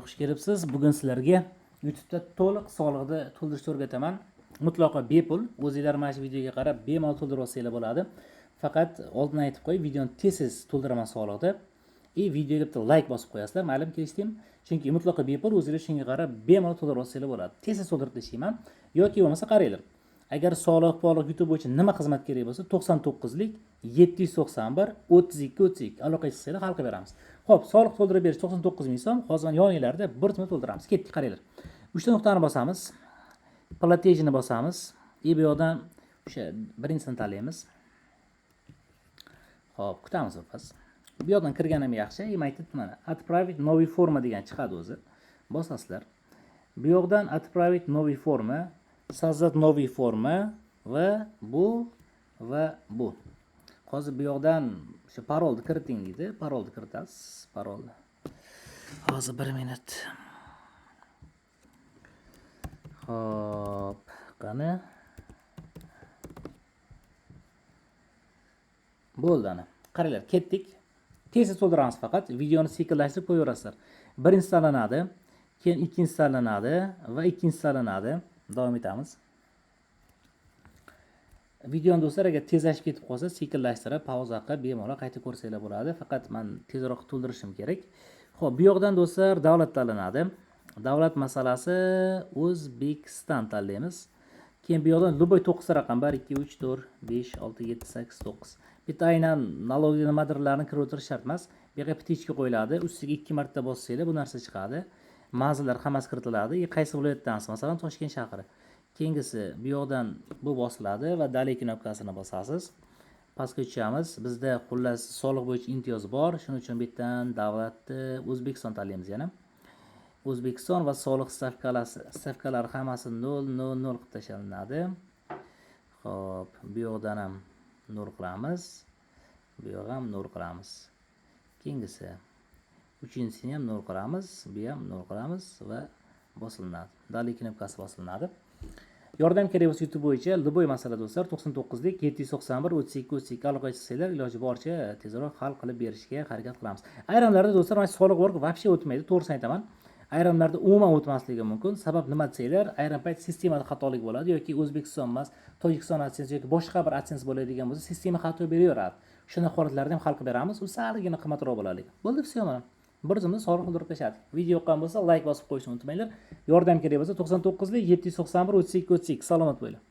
Xush kelibsiz. Bugun sizlarga YouTube'da to'liq soliqni to'ldirishni o'rgataman. Mutlaqo bepul. O'zingizlar mana shu videoga qarab bemalol to'ldirib olsanglar bo'ladi. Faqat oldin aytib qo'y, videoni tez to'ldiraman soliqni. Videoga bitta like bosib qo'yasizlar. Ma'lum kelishdimi? Chunki mutlaqo bepul, o'zingizlar shunga qarab bemalol to'ldirib olsanglar bo'ladi. Tez to'ldirib tashlayman yoki bo'lmasa qaranglar. Agar soliq YouTube bo'yicha nima xizmat kerak bo'lsa 99 lik 791 32 32 aloqa qilsanglar hal qilib beramiz. Xo'p, soliq to'ldirib berish 99 ming so'm. Hozir yoninglarda bir tuma to'ldiramiz. Ketdik, qaranglar. 3 ta nuqtani bosamiz. Platejni bosamiz. Bu yoqdan o'sha birinchisini tanlaymiz. Xo'p, kutamiz biz. Bu yoqdan kirganim yaxshi. Aytib mana Отправить новый forma degan chiqadi o'zi. Bosasizlar. Bu yoqdan Отправить новый forma, Создать новый forma va bu. Hozir bu yoqdan o'sha parolni kiriting deydi. Parolni kiritasiz. Parolni. Hozir 1 minut. Hop, qani. Bo'ldi ana. Qaranglar, ketdik. Tez to'ldiramiz faqat. Videoni sekinlashtirib qo'yaverasizlar. Birinchisi tanlanadi, keyin ikkinchisi tanlanadi va ikkinchisi tanlanadi. Davom etamiz. Videoni do'stlar agar tezlashib ketib qolsa, sekinlashtirib, pauza qilib, bemalol qaytib ko'rsanglar bo'ladi. Faqat men tezroq to'ldirishim kerak. Xo'p, bu yoqdan do'stlar davlat tanlanadi. Davlat masalasi O'zbekiston tanlaymiz. Keyin bu yoqdan любой 9 ta raqam 1 2 3 4 5 6 7 8 9. Bitta aynan налоговый nimadirlarni kirib o'tirish shart emas. Bu yerga ptichka qo'yiladi. Ustiga 2 marta bossanglar bu narsa chiqadi. Manzillar hammasi kiritiladi. Qaysi viloyatdansiz? Masalan, Toshkent shahri. Keyingisi bu yoqdan bu bosiladi va dalay knopkasini bosasiz. Pastga tushamiz. Bizda xullas soliq bo'yicha imtiyoz bor. Shuning uchun bu yerdan davlatni O'zbekiston tanlaymiz yana. O'zbekiston va soliq stavkalari hammasi 0 qilib tashlanadi. Xo'p, bu yoqdan ham 0 qilamiz. Bu yoq ham 0 qilamiz. Keyingisi uchinchisini ham 0 qilamiz, bu ham 0 qilamiz va bosilinadi. Dalay knopkasi bosilinadi. Yordam kerak bo'lsa YouTube bo'yicha любой masala do'stlar 99 lik 791 32 32 aloqa qilsanglar iloji boricha tezroq hal qilib berishga harakat qilamiz. Ayrimlarda do'stlar mana soliq org вообще o'tmaydi, to'g'risini aytaman. Ayrimlarda umuman o'tmasligi mumkin. Sabab nima desanglar, ayrim payt sistemada xatolik bo'ladi yoki O'zbekiston emas, Tojikiston AdSense yoki boshqa bir AdSense bo'ladigan bo'lsa, sistema xato beraveradi. Shunday holatlarda ham hal qilib beramiz. U salgina qimmatroq bo'ladi. Bo'ldi, все mana. Bir zumda soliq to'ldirib tashladik. Video yoqqan bo'lsa like bosib qo'yishni unutmanglar. Yordam kerak bo'lsa 99 lik 791 32 32 salomat bo'ling.